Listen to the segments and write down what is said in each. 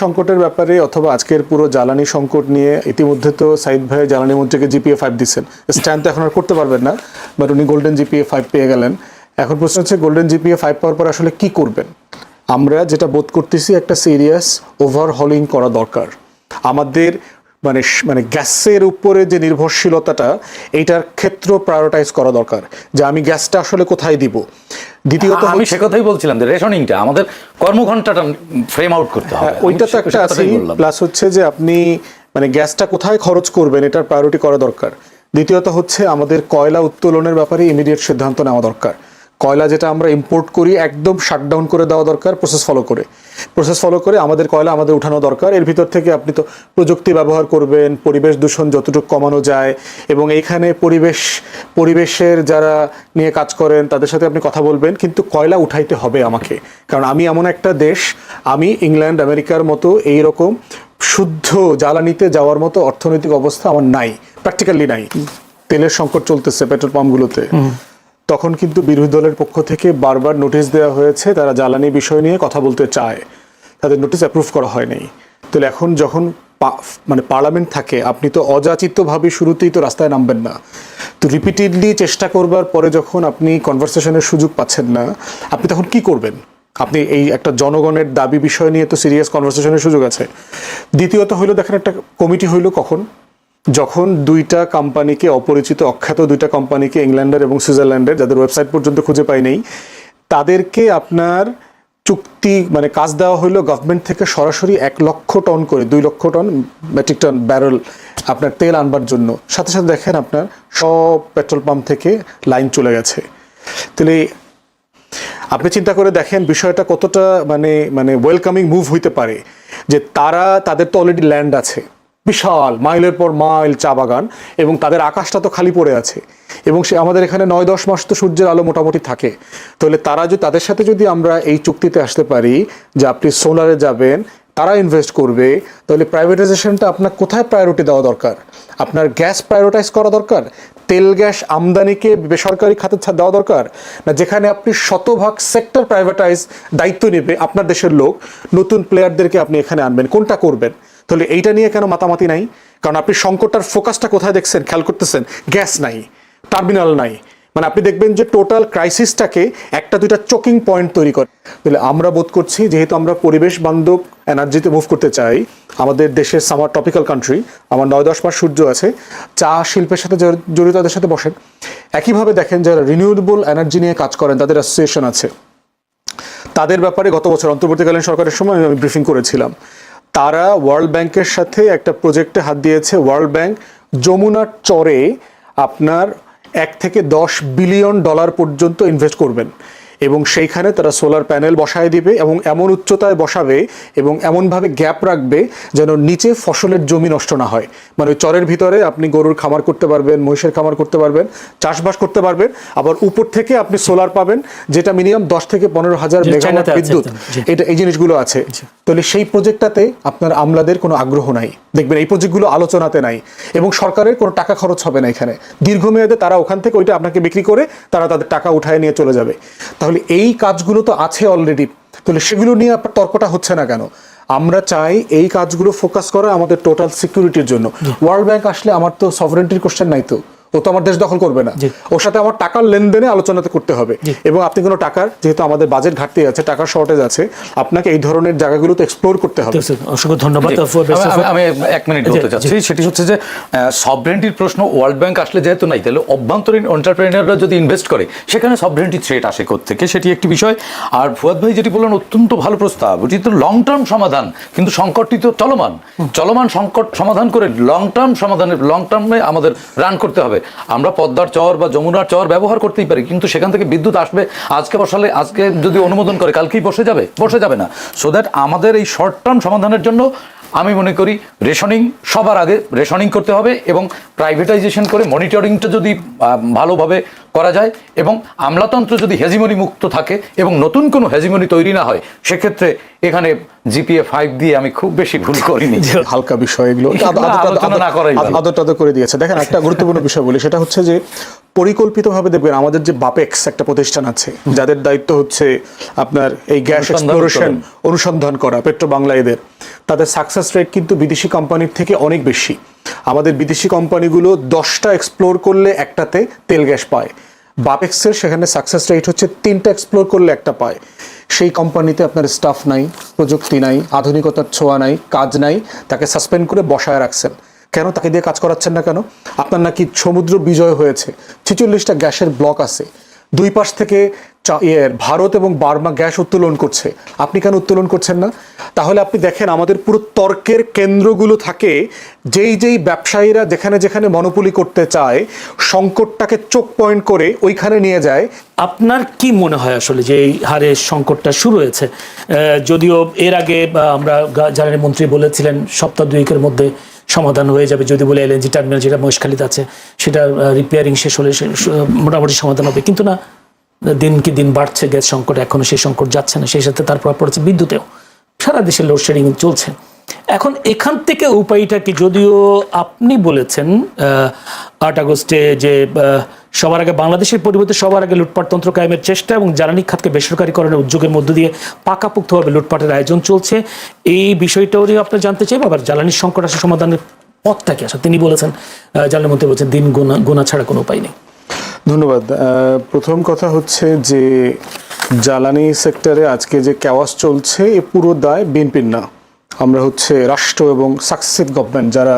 সংকটের ব্যাপারে অথবা আজকের পুরো জ্বালানি সংকট নিয়ে ইতিমধ্যে তো সাইদ ভাই জ্বালানি মন্ত্রীকে জিপিএ 5 দিচ্ছেন, স্ট্যান্ড তো এখন আর করতে পারবেন না, বাট উনি গোল্ডেন জিপিএ 5 পেয়ে গেলেন। এখন প্রশ্ন হচ্ছে গোল্ডেন জিপিএ 5 পাওয়ার পর আসলে কি করবেন? আমরা যেটা বোধ করতেছি একটা সিরিয়াস ওভারহলিং করা দরকার আমাদের, মানে গ্যাসের উপরে যে নির্ভরশীলতাটা এইটার ক্ষেত্র প্রায়োরিটাইজ করা দরকার, যে আমি গ্যাসটা আসলে কোথায় দিব। দ্বিতীয়ত আমি সে কথাই বলছিলাম যে রেশনিংটা আমাদের কর্মঘণ্টাটা ফ্রেম আউট করতে হবে, ওইটা তো একটা আছে, প্লাস হচ্ছে যে আপনি মানে গ্যাসটা কোথায় খরচ করবেন এটার প্রায়োরিটি করা দরকার। দ্বিতীয়ত হচ্ছে আমাদের কয়লা উত্তোলনের ব্যাপারে ইমিডিয়েট সিদ্ধান্ত নেওয়া দরকার। কয়লা যেটা আমরা ইম্পোর্ট করি একদম শাটডাউন করে দেওয়া দরকার, প্রসেস ফলো করে আমাদের কয়লা আমাদের উঠানো দরকার। এর ভিতর থেকে আপনি তো প্রযুক্তি ব্যবহার করবেন, পরিবেশ দূষণ যতটুকু কমানো যায়, এবং এইখানে পরিবেশের যারা নিয়ে কাজ করেন তাদের সাথে আপনি কথা বলবেন, কিন্তু কয়লা উঠাইতে হবে আমাকে। কারণ আমি এমন একটা দেশ, আমি ইংল্যান্ড আমেরিকার মতো এইরকম শুদ্ধ জ্বালানিতে যাওয়ার মতো অর্থনৈতিক অবস্থা আমার নাই, প্র্যাকটিক্যালি নাই। তেলের সংকট চলতেছে পেট্রোল পাম্পগুলোতে, তখন কিন্তু বিরোধী দলের পক্ষ থেকে বারবার নোটিশ দেওয়া হয়েছে তারা জ্বালানি বিষয় নিয়ে কথা বলতে চায়, তাদের নোটিশ অ্যাপ্রুভ করা হয়নি। তাহলে এখন যখন মানে পার্লামেন্ট থাকে, আপনি তো অযাচিতভাবে শুরুতেই তো রাস্তায় নামবেন না, তো রিপিটেডলি চেষ্টা করবার পরে যখন আপনি কনভারসেশনের সুযোগ পাচ্ছেন না, আপনি তখন কি করবেন? আপনি এই একটা জনগণের দাবি বিষয় নিয়ে তো সিরিয়াস কনভারসেশনের সুযোগ আছে। দ্বিতীয়ত হইলো দেখেন একটা কমিটি হইলো কখন, যখন দুইটা কোম্পানিকে, অপরিচিত অখ্যাত দুইটা কোম্পানিকে, ইংল্যান্ডের এবং সুইজারল্যান্ডের, যাদের ওয়েবসাইট পর্যন্ত খুঁজে পাই নেই, তাদেরকে আপনার চুক্তি মানে কাজ দেওয়া হইলো গভর্নমেন্ট থেকে সরাসরি 1 লক্ষ টন করে 2 লক্ষ টন মেট্রিক টন ব্যারেল আপনার তেল আনবার জন্য। সাথে সাথে দেখেন আপনার সব পেট্রোল পাম্প থেকে লাইন চলে গেছে। তাহলে আপনি চিন্তা করে দেখেন বিষয়টা কতটা মানে ওয়েলকামিং মুভ হইতে পারে, যে তাদের তো অলরেডি ল্যান্ড আছে, বিশাল মাইলের পর মাইল চা বাগান, এবং তাদের আকাশটা তো খালি পড়ে আছে, এবং সে আমাদের এখানে 9-10 মাস তো সূর্যের আলো মোটামুটি থাকে। তাহলে তাদের সাথে যদি আমরা এই চুক্তিতে আসতে পারি যে আপনি সোলারে যাবেন, তারা ইনভেস্ট করবে, তাহলে প্রাইভেটাইজেশনটা আপনার কোথায় প্রায়োরিটি দেওয়া দরকার? আপনার গ্যাস প্রায়োরিটাইজ করা দরকার, তেল গ্যাস আমদানিকে বেসরকারি খাতে দেওয়া দরকার, না যেখানে আপনি শতভাগ সেক্টর প্রাইভেটাইজ দায়িত্ব নেবে আপনার দেশের লোক, নতুন প্লেয়ারদেরকে আপনি এখানে আনবেন, কোনটা করবেন? তাহলে এইটা নিয়ে কেন মাতামাতি নাই? কারণ আপনি সংকটটার ফোকাসটা কোথায় দেখছেন, খেয়াল করতেছেন? গ্যাস নাই, টার্মিনাল নাই, মানে আপনি দেখবেন যে টোটাল ক্রাইসিসটাকে 1-2টা চোকিং পয়েন্ট তৈরি করে। তাহলে আমরা বোধ করছি যেহেতু আমরা পরিবেশ বান্ধব এনার্জিতে মুভ করতে চাই, আমাদের দেশের সামার টপিক্যাল কান্ট্রি, আমার 9-10 মাস সূর্য আছে, চা শিল্পের সাথে জড়িত তাদের সাথে বসেন। একইভাবে দেখেন যারা রিনিউয়েবল এনার্জি নিয়ে কাজ করেন তাদের অ্যাসোসিয়েশন আছে, তাদের ব্যাপারে গত বছর অন্তর্বর্তীকালীন সরকারের সময় আমি ব্রিফিং করেছিলাম। তারা ওয়ার্ল্ড ব্যাংকের সাথে একটা প্রজেক্টে হাত দিয়েছে। ওয়ার্ল্ড ব্যাংক যমুনার চরে আপনার 1 থেকে 10 বিলিয়ন ডলার পর্যন্ত ইনভেস্ট করবেন, এবং সেইখানে তারা সোলার প্যানেল বসায় দিবে, এবং এমন উচ্চতায় বসাবে এবং এমনভাবে গ্যাপ রাখবে যেন নিচে ফসলের জমি নষ্ট না হয়। মানে ওই চরের ভিতরে আপনি গরুর খামার করতে পারবেন, মহিষের খামার করতে পারবেন, চাষবাস করতে পারবেন, আবার উপর থেকে আপনি সোলার পাবেন, যেটা মিনিমাম 10 থেকে 15,000 মেগাওয়াট বিদ্যুৎ, এটা এই জিনিসগুলো আছে। তাহলে সেই প্রজেক্টটাতে আপনার আমলাদের কোনো আগ্রহ নাই, দেখবেন এই প্রজেক্টগুলো আলোচনাতে নাই, এবং সরকারের কোনো টাকা খরচ হবে না এখানে। দীর্ঘমেয়াদে তারা ওখান থেকে ওইটা আপনাকে বিক্রি করে তারা তাদের টাকা উঠায় নিয়ে চলে যাবে। তাহলে এই কাজগুলো তো আছে অলরেডি, তাহলে সেগুলো নিয়ে আপনার তর্কটা হচ্ছে না কেন? আমরা চাই এই কাজগুলো ফোকাস করা আমাদের টোটাল সিকিউরিটির জন্য। ওয়ার্ল্ড ব্যাংক আসলে আমার তো সভারেন্টির কোশ্চেন নাই, তো ও তো আমার দেশ দখল করবে না, ওর সাথে আমার টাকার লেনদেনে আলোচনাতে করতে হবে। এবং আপনি কোনো টাকার, যেহেতু আমাদের বাজেট ঘাটতি আছে, টাকার শর্টেজ আছে, আপনাকে এই ধরনের জায়গাগুলো তো এক্সপ্লোর করতে হবে। অসংখ্য ধন্যবাদ। আমি 1 মিনিট বলতে চাচ্ছি, সেটি হচ্ছে যে সভরেন্টির প্রশ্ন ওয়ার্ল্ড ব্যাংক আসলে যেহেতু নাই, তাহলে অভ্যন্তরীণ এন্টারপ্রেনাররা যদি ইনভেস্ট করে সেখানে সভরেন্টি থ্রেট আসে কোত্থেকে, সেটি একটি বিষয়। আর ফুয়াদ ভাই যেটি বললেন অত্যন্ত ভালো প্রস্তাব, ওটি তো লং টার্ম সমাধান, কিন্তু সংকটটি তো চলমান সংকট সমাধান করে লং টার্মে আমাদের রান করতে হবে। আমরা পদ্মার চর বা যমুনার চর ব্যবহার করতেই পারি, কিন্তু সেখান থেকে বিদ্যুৎ আসবে, আজকে বসালে আজকে যদি অনুমোদন করে কালকেই বসে যাবে না। সো দ্যাট আমাদের এই শর্ট টার্ম সমাধানের জন্য আমি মনে করি রেশনিং, সবার আগে রেশনিং করতে হবে, এবং প্রাইভেটাইজেশন করে মনিটরিংটা যদি ভালোভাবে করা যায়, এবং আমলাতন্ত্র যদি হেজিমনি মুক্ত থাকে এবং নতুন কোনো হেজিমনি তৈরি না হয়, সেক্ষেত্রে এখানে জিপিএ 5 দিয়ে আমি খুব বেশি ভুল করিনি। হালকা বিষয় এগুলো আলোচনা না করাই ভালো। আদর করে দিয়েছে। দেখেন একটা গুরুত্বপূর্ণ বিষয় বলি, সেটা হচ্ছে যে পরিকল্পিতভাবে দেখবেন আমাদের যে বাপেক্স একটা প্রতিষ্ঠান আছে যাদের দায়িত্ব হচ্ছে আপনার এই গ্যাস এক্সপ্লোরেশন অনুসন্ধান করা, পেট্রো বাংলা এদের, তাদের সাকসেস রেট কিন্তু বিদেশি কোম্পানির থেকে অনেক বেশি। আমাদের বিদেশি কোম্পানিগুলো 10টা এক্সপ্লোর করলে একটাতে তেল গ্যাস পায়, বাপেক্সের সেখানে সাকসেস রেট হচ্ছে 3টা এক্সপ্লোর করলে একটা পায়। সেই কোম্পানিতে আপনার স্টাফ নাই, প্রযুক্তি নাই, আধুনিকতার ছোঁয়া নাই, কাজ নাই, তাকে সাসপেন্ড করে বসায় রাখছেন কেন? তাকে দিয়ে কাজ করাচ্ছেন না কেন? আপনার নাকি সমুদ্র বিজয় হয়েছে, 46টা গ্যাসের ব্লক আছে, দুই পাশ থেকে ভারত এবং বার্মা গ্যাস উত্তোলন করছে, আপনি কেন উত্তোলন করছেন না? তাহলে আপনি দেখেন আমাদের পুরো তর্কের কেন্দ্রগুলো থাকে যেই ব্যবসায়ীরা যেখানে যেখানে মনোপলি করতে চায়, সংকটটাকে চোখ পয়েন্ট করে ওইখানে নিয়ে যায়। আপনার কি মনে হয় আসলে যে এই হারে সংকটটা শুরু হয়েছে? যদিও এর আগে আমরা জ্বালানি মন্ত্রী বলেছিলেন সপ্তাহ দুয়েকের মধ্যে সমাধান হয়ে যাবে, যদি বলে এলএনজি টার্মিনাল যেটা মহেশখালীতে আছে সেটা রিপেয়ারিং শেষ হলে মোটামুটি সমাধান হবে, কিন্তু না, দিন কি দিন বাড়ছে গ্যাস সংকট, এখনো সেই সংকট যাচ্ছে না। সেই সাথে তার প্রভাব পড়েছে বিদ্যুতেও, সারা দেশে লোডশেডিং চলছে। এখন এখান থেকে উপায়টা কি? যদিও আপনি বলেছেন 8 আগস্টে যে সবার আগে বাংলাদেশের পরিবর্তে সবার আগে লুটপাটতন্ত্র কায়েমের চেষ্টা এবং জ্বালানি খাতকে বেসরকারীকরণের উদ্যোগের মধ্য দিয়ে পাকাপোক্তভাবে লুটপাটের আয়োজন চলছে, এই বিষয়টাও আপনি জানতে চাই। আবার জ্বালানির সংকট আসলে সমাধানের পথটা কি আসলে? তিনি বলেছেন, জ্বালানি মন্ত্রী বলছেন দিন গোনা ছাড়া কোনো উপায় নেই। ধন্যবাদ। প্রথম কথা হচ্ছে যে জ্বালানি সেক্টরে আজকে যে ক্যাওয়াস চলছে এ পুরো দায় বিএনপির না। আমরা হচ্ছে রাষ্ট্র এবং সাকসেসিভ গভর্নমেন্ট যারা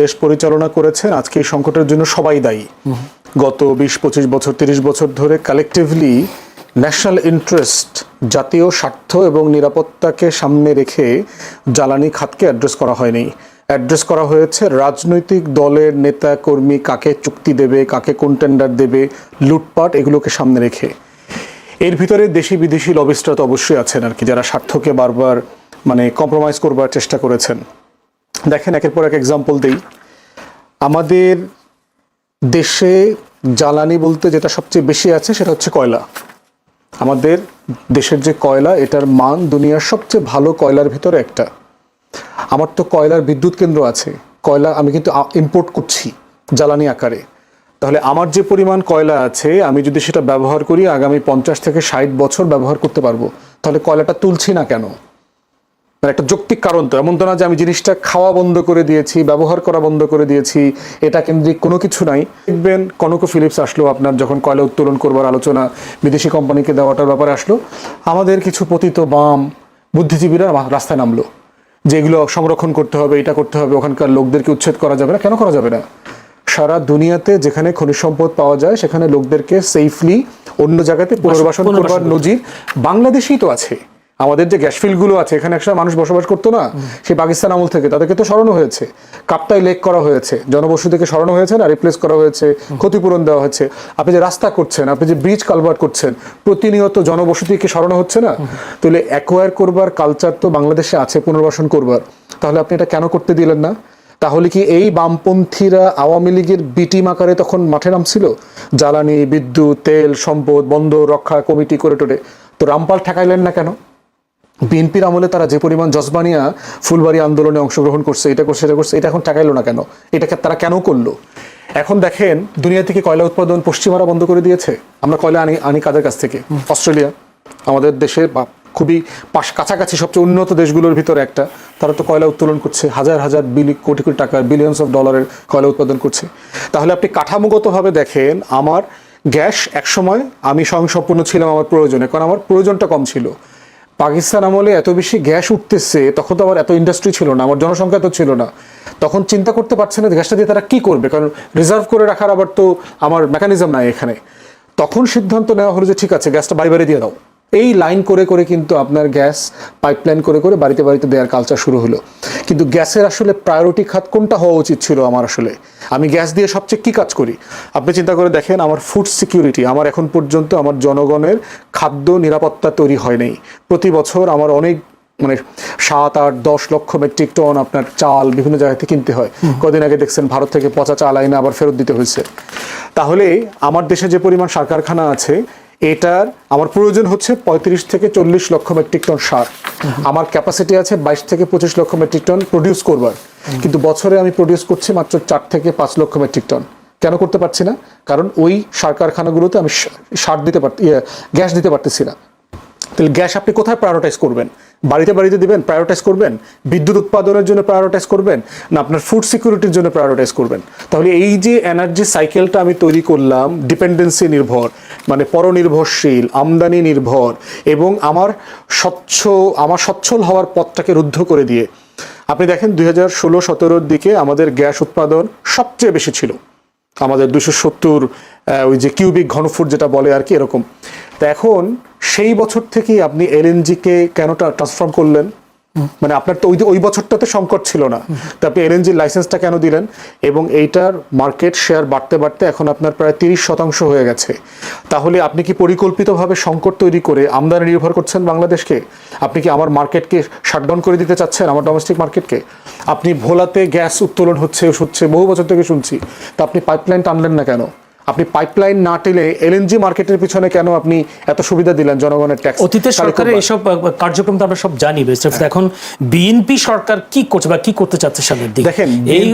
দেশ পরিচালনা করেছেন আজকে এই সংকটের জন্য সবাই দায়ী। গত 20-25 বছর 30 বছর ধরে কালেকটিভলি ন্যাশনাল ইন্টারেস্ট, জাতীয় স্বার্থ এবং নিরাপত্তাকে সামনে রেখে জ্বালানি খাতকে অ্যাড্রেস করা হয়নি। অ্যাড্রেস করা হয়েছে রাজনৈতিক দলের নেতা কর্মী কাকে চুক্তি দেবে, কাকে কোন টেন্ডার দেবে, লুটপাট, এগুলোকে সামনে রেখে। এর ভিতরে দেশি বিদেশি লবিস্টরা তো অবশ্যই আছেন আর কি, যারা স্বার্থকে বারবার কম্প্রোমাইজ করবার চেষ্টা করেছেন। দেখেন একের পর এক এক্সাম্পল দেই। আমাদের দেশে জ্বালানি বলতে যেটা সবচেয়ে বেশি আছে সেটা হচ্ছে কয়লা। আমাদের দেশের যে কয়লা, এটার মান দুনিয়ার সবচেয়ে ভালো কয়লার ভিতরে একটা। আমার তো কয়লার বিদ্যুৎ কেন্দ্র আছে, কয়লা আমি কিন্তু ইম্পোর্ট করছি জ্বালানি আকারে। তাহলে আমার যে পরিমাণ কয়লা আছে আমি যদি সেটা ব্যবহার করি আগামী 50 থেকে 60 বছর ব্যবহার করতে পারবো, তাহলে কয়লাটা তুলছি না কেন? একটা যৌক্তিক কারণ তো, এমন তো না যে আমি জিনিসটা খাওয়া বন্ধ করে দিয়েছি, ব্যবহার করা বন্ধ করে দিয়েছি, এটা কেন্দ্রিক কোনো কিছু নাই। দেখবেন কনকোফিলিপস আসলো, আপনার যখন কয়লা উত্তোলন করবার আলোচনা বিদেশি কোম্পানিকে দেওয়াটার ব্যাপারে আসলো, আমাদের কিছু পতিত বাম বুদ্ধিজীবীরা রাস্তায় নামলো যে এগুলো সংরক্ষণ করতে হবে, এটা করতে হবে, ওখানকার লোকদেরকে উচ্ছেদ করা যাবে না। কেন করা যাবে না? সারা দুনিয়াতে যেখানে খনিজ সম্পদ পাওয়া যায় সেখানে লোকদেরকে সেফলি অন্য জায়গাতে পুনর্বাসন করবার নজির বাংলাদেশেই তো আছে। আমাদের যে গ্যাস ফিল্ডগুলো আছে এখানে একসময় মানুষ বসবাস করতো না, সেই পাকিস্তান আমল থেকে, তাদেরকে তো সরানো হয়েছে, কাপ্তাই লেক করা হয়েছে, জনবসতিকে সরানো হয়েছে না, রিপ্লেস করা হয়েছে, ক্ষতিপূরণ দেওয়া হয়েছে। আপনি যে রাস্তা করছেন, আপনি যে ব্রিজ কালভার্ট করছেন, প্রতিনিয়ত জনবসতিকে সরানো হচ্ছে না? তাহলে অ্যাকোয়ার করবার কালচার তো বাংলাদেশে আছে, পুনর্বাসন করবার। তাহলে আপনি এটা কেন করতে দিলেন না? তাহলে কি এই বামপন্থীরা আওয়ামী লীগের বিটিম আকারে তখন মাঠে নামছিল? জ্বালানি, বিদ্যুৎ, তেল, সম্পদ, বন্দর রক্ষা কমিটি করে টোরে, তো রামপাল ঠেকাইলেন না কেন? বিএনপির আমলে তারা যে পরিমাণ জজবানিয়া ফুলবাড়ি আন্দোলনে অংশগ্রহণ করছে, এটা করছে, এটা করছে, এটা এখন ঠেকাইলো না কেন? এটাকে তারা কেন করলো? এখন দেখেন দুনিয়া থেকে কয়লা উৎপাদন পশ্চিমারা বন্ধ করে দিয়েছে। আমরা কয়লা আনি কাদের কাছ থেকে? অস্ট্রেলিয়া, আমাদের দেশের খুবই কাছাকাছি সবচেয়ে উন্নত দেশগুলোর ভিতরে একটা। তারা তো কয়লা উত্তোলন করছে, হাজার হাজার কোটি কোটি টাকার, বিলিয়নস অফ ডলারের কয়লা উৎপাদন করছে। তাহলে আপনি কাঠামোগতভাবে দেখেন, আমার গ্যাস একসময় আমি স্বয়ংসম্পূর্ণ ছিলাম আমার প্রয়োজনে, কারণ আমার প্রয়োজনটা কম ছিল। পাকিস্তান আমলে এত বেশি গ্যাস উঠতেছে, তখন তো আবার এত ইন্ডাস্ট্রি ছিল না, আমার জনসংখ্যা তো ছিল না, তখন চিন্তা করতে পারছে না গ্যাসটা দিয়ে তারা কি করবে, কারণ রিজার্ভ করে রাখার আবার তো আমার মেকানিজম নাই এখানে। তখন সিদ্ধান্ত নেওয়া হলো যে ঠিক আছে গ্যাসটা বাড়ি দিয়ে দাও। এই লাইন করে করে কিন্তু আপনার গ্যাস পাইপলাইন করে করে বাড়িতে বাড়িতে দেওয়ার কালচার শুরু হলো। কিন্তু গ্যাসের আসলে প্রায়োরিটি খাত কোনটা হওয়া উচিত ছিল আমার? আসলে আমি গ্যাস দিয়ে সবচেয়ে কী কাজ করি আপনি চিন্তা করে দেখেন। আমার ফুড সিকিউরিটি, আমার এখন পর্যন্ত আমার জনগণের খাদ্য নিরাপত্তা তৈরি হয়নি। প্রতি বছর আমার অনেক 7, 8, 10 লক্ষ মেট্রিক টন আপনার চাল বিভিন্ন জায়গা থেকে কিনতে হয়। কদিন আগে দেখছেন ভারত থেকে পচা চাল আইনে আবার ফেরত দিতে হয়েছে। তাহলে আমার দেশে যে পরিমাণ সার কারখানা আছে, এটার আমার প্রয়োজন হচ্ছে 35 থেকে 40 লক্ষ মেট্রিক টন সার। আমার ক্যাপাসিটি আছে 22 থেকে 25 লক্ষ মেট্রিক টন প্রডিউস করবার, কিন্তু বছরে আমি প্রডিউস করছি মাত্র 4 থেকে 5 লক্ষ মেট্রিক টন। কেন করতে পারছি না? কারণ ওই সার কারখানাগুলোতে আমি গ্যাস দিতে পারতেছি না। তাহলে গ্যাস আপনি কোথায় প্রায়োরিটাইজ করবেন? বাড়িতে বাড়িতে দিবেন, প্রায়োরিটাইজ করবেন? বিদ্যুৎ উৎপাদনের জন্য প্রায়োরিটাইজ করবেন, না আপনার ফুড সিকিউরিটির জন্য প্রায়োরিটাইজ করবেন? তাহলে এই যে এনার্জি সাইকেলটা আমি তৈরি করলাম, ডিপেন্ডেন্সি নির্ভর, মানে পরনির্ভরশীল, আমদানি নির্ভর, এবং আমার সচ্ছল হওয়ার পথটাকে রুদ্ধ করে দিয়ে, আপনি দেখেন 2016-17 দিকে আমাদের গ্যাস উৎপাদন সবচেয়ে বেশি ছিল, আমাদের 270 ওই যে কিউবিক ঘনফুট যেটা বলে আর কি, এরকম। তা এখন সেই বছর থেকেই আপনি এলএনজিকে কেন ট্রান্সফর্ম করলেন? মানে আপনার তো ওই বছরটাতে সংকট ছিল না, তো আপনি এলএনজি লাইসেন্সটা কেন দিলেন? এবং এইটার মার্কেট শেয়ার বাড়তে বাড়তে এখন আপনার প্রায় 30% হয়ে গেছে। তাহলে আপনি কি পরিকল্পিতভাবে সংকট তৈরি করে আমদানি নির্ভর করছেন বাংলাদেশকে? আপনি কি আমার মার্কেটকে শাটডাউন করে দিতে চাচ্ছেন, আমার ডোমেস্টিক মার্কেটকে? আপনি ভোলাতে গ্যাস উত্তোলন হচ্ছে বহু বছর থেকে শুনছি, তা আপনি পাইপলাইন টানলেন না কেন? আপনি পাইপলাইন না টেলে এলএনজি মার্কেটের পিছনে কেন আপনি এত সুবিধা দিলেন জনগণের ট্যাক্স? অতীতে সরকারের এইসব কার্যক্রম তো আমরা সব জানি, এখন বিএনপি সরকার কি করছে বা কি করতে চাচ্ছে সামনের দিকে? দেখেন, এই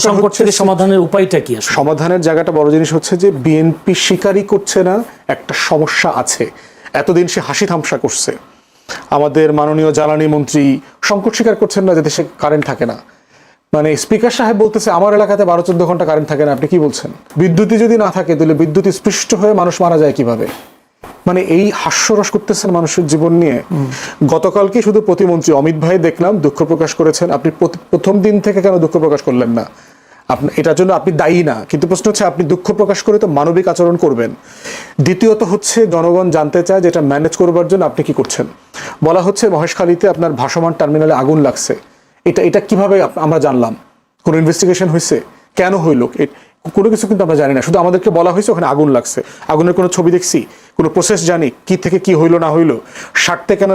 সংকট থেকে সমাধানের উপায়টা কি? সমাধানের জায়গাটা বড় জিনিস হচ্ছে যে বিএনপি স্বীকারই করছে না একটা সমস্যা আছে। এতদিন সে হাসি থামসা করছে। আমাদের মাননীয় জ্বালানি মন্ত্রী সংকট স্বীকার করছেন না যে দেশে কারেন্ট থাকে না। মানে স্পিকার সাহেব বলতেছে আমার এলাকাতে 12-14 ঘন্টা কারেন্ট থাকে না। আপনি কি বলছেন? বিদ্যুৎই যদি না থাকে তাহলে বিদ্যুৎ স্পৃষ্ট হয়ে মানুষ মারা যায় কিভাবে? মানে এই হাস্যরস করতেছেন মানুষের জীবন নিয়ে। গতকালকে শুধু প্রতিমন্ত্রী অমিত ভাই দেখলাম দুঃখ প্রকাশ করেছেন। আপনি প্রথম দিন থেকে কেন দুঃখ প্রকাশ করলেন না? এটার জন্য আপনি দায়ী না, কিন্তু প্রশ্ন হচ্ছে আপনি দুঃখ প্রকাশ করে তো মানবিক আচরণ করবেন। দ্বিতীয়ত হচ্ছে জনগণ জানতে চায় যে এটা ম্যানেজ করবার জন্য আপনি কি করছেন। বলা হচ্ছে মহেশখালীতে আপনার ভাসমান টার্মিনালে আগুন লাগছে। এটা কিভাবে আমরা জানলাম? কোনো ইনভেস্টিগেশন হয়েছে? কেন হইল? কোনো কিছু কিন্তু আমরা জানি না। শুধু আমাদেরকে বলা হয়েছে ওখানে আগুন লাগছে। আগুনের কোনো ছবি দেখছি, কোনো প্রসেস জানি কি থেকে কি হইলো না হইলো, সারতে কেন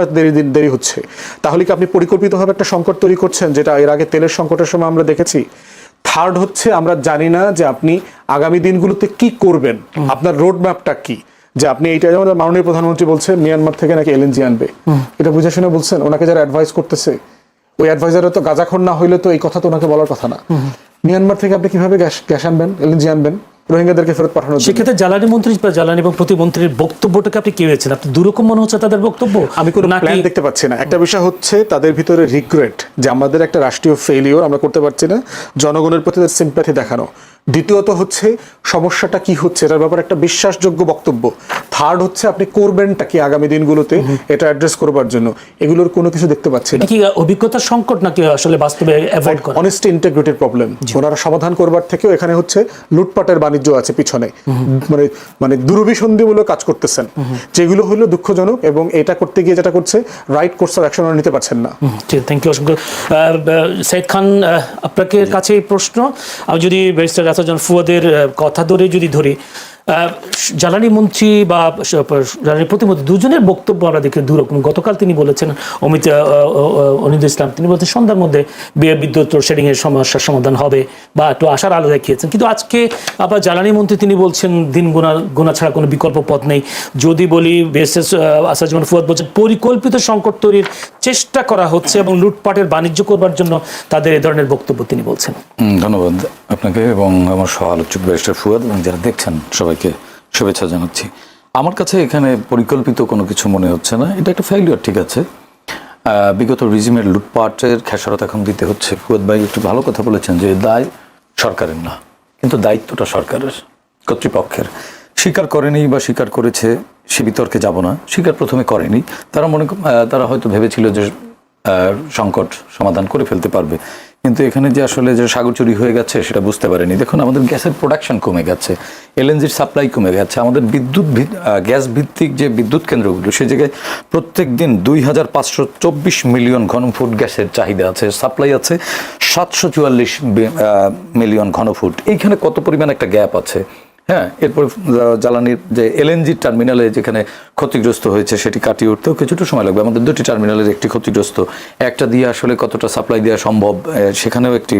দেরি হচ্ছে? তাহলে কি আপনি পরিকল্পিতভাবে একটা সংকট তৈরি করছেন, যেটা এর আগে তেলের সংকটের সময় আমরা দেখেছি? থার্ড হচ্ছে আমরা জানি না যে আপনি আগামী দিনগুলোতে কি করবেন, আপনার রোড ম্যাপটা কি। যে আপনি এইটা, যেমন মাননীয় প্রধানমন্ত্রী বলছে মিয়ানমার থেকে নাকি এলএনজি আনবে, এটা বুঝে শুনে বলছেন? ওনাকে যারা অ্যাডভাইস করতেছে ওই অ্যাডভাইজাররা তো গাঁজাখোর না হইলে তো এই কথা তো ওনাকে বলার কথা না। মিয়ানমার থেকে আপনি কিভাবে গ্যাস আনবেন, এলএনজি আনবেন রোহিঙ্গাদেরকে ফেরত পাঠানোর জন্য? সেক্ষেত্রে জ্বালানি মন্ত্রী বা জ্বালানি এবং প্রতিমন্ত্রীর বক্তব্যটাকে আপনি কি হয়েছেন? আপনি দুরকম মনে হচ্ছে তাদের বক্তব্য। আমি কোনো প্ল্যান দেখতে পাচ্ছি না। একটা বিষয় হচ্ছে তাদের ভিতরে রিগ্রেট যে আমাদের একটা রাষ্ট্রীয় ফেলিওর, আমরা করতে পারছি না, জনগণের প্রতি তাদের সিম্প্যাথি দেখানো। দ্বিতীয়ত হচ্ছে সমস্যাটা কি হচ্ছে এটার ব্যাপারে একটা বিশ্বাসযোগ্য বক্তব্য। থার্ড হচ্ছে আপনি করবেনটা কি আগামী দিনগুলোতে এটা অ্যাড্রেস করবার জন্য। এগুলোর কোনো কিছু দেখতে পাচ্ছি না। কি অভিজ্ঞতার সংকট নাকি আসলে বাস্তবে অ্যাভয়েড করা? অনেস্টি ইন্টিগ্রিটির প্রবলেম ওনারা সমাধান করবার থেকেও এখানে হচ্ছে লুটপাটের বাণিজ্য আছে পিছনে। মানে দুরভিসন্ধিমূলক কাজ করতেছেন, যেগুলো হলো দুঃখজনক। এবং এটা করতে গিয়ে যেটা করছে, রাইট কোর্স অফ অ্যাকশন নিতে পারছেন না। থ্যাংক ইউ অসংখ্য। সাইদ খান, আপনাকে কাছে এই প্রশ্ন, আমি যদি ব্যারিস্টার রাসাজন ফুয়াদের কথা ধরে ধরি, জ্বালানি মন্ত্রী বা জ্বালানি প্রতিমন্ত্রী দুজনের বক্তব্য আমরা দেখি দুরকম। গতকাল তিনি বলেছেন, অনিন্দ ইসলাম তিনি বলছেন সন্ধ্যার মধ্যে বিদ্যুৎ লোডশেডিং এর সমস্যার সমাধান হবে বা একটু আশার আলো দেখিয়েছেন। কিন্তু আজকে আবার জ্বালানি মন্ত্রী তিনি বলছেন দিন গোনা ছাড়া কোনো বিকল্প পথ নেই। যদি বলি বিএসএস আসাদুজ্জামান ফুয়াদ বলছেন পরিকল্পিত সংকট তৈরির চেষ্টা করা হচ্ছে এবং লুটপাটের বাণিজ্য করবার জন্য তাদের এই ধরনের বক্তব্য তিনি বলছেন। ধন্যবাদ আপনাকে এবং আমার সহ আলোচক ব্যারিস্টার ফুয়াদ এবং যারা দেখছেন সবাইকে শুভেচ্ছা জানাচ্ছি। আমার কাছে এখানে পরিকল্পিত কোনো কিছু মনে হচ্ছে না। এটা একটা ফেইলিওর, ঠিক আছে। বিগত রিজিমের লুটপাটের খেসারত এখন দিতে হচ্ছে। ফুয়াদ ভাই একটু ভালো কথা বলেছেন যে দায় সরকারের না, কিন্তু দায়িত্বটা সরকারের, কর্তৃপক্ষের। স্বীকার করেনি বা স্বীকার করেছে সে বিতর্কে যাব না। স্বীকার প্রথমে করেনি, তারা হয়তো ভেবেছিল যে সংকট সমাধান করে ফেলতে পারবে, কিন্তু এখানে যে আসলে যে সাগর চুরি হয়ে গেছে সেটা বুঝতে পারেনি। দেখুন, আমাদের গ্যাসের প্রোডাকশন কমে গেছে, এলএনজির সাপ্লাই কমে গেছে। আমাদের গ্যাস ভিত্তিক যে বিদ্যুৎ কেন্দ্রগুলো, সে জায়গায় প্রত্যেক দিন 2524 মিলিয়ন ঘনফুট গ্যাসের চাহিদা আছে, সাপ্লাই আছে 744 মিলিয়ন ঘনফুট। এইখানে কত পরিমাণ একটা গ্যাপ আছে। হ্যাঁ, এরপর জ্বালানির যে এলএনজি টার্মিনালে যেখানে ক্ষতিগ্রস্ত হয়েছে সেটি কাটিয়ে উঠতেও কিছুটা সময় লাগবে। আমাদের দুটি টার্মিনালের একটি ক্ষতিগ্রস্ত, একটা দিয়ে আসলে কতটা সাপ্লাই দেওয়া সম্ভব সেখানেও একটি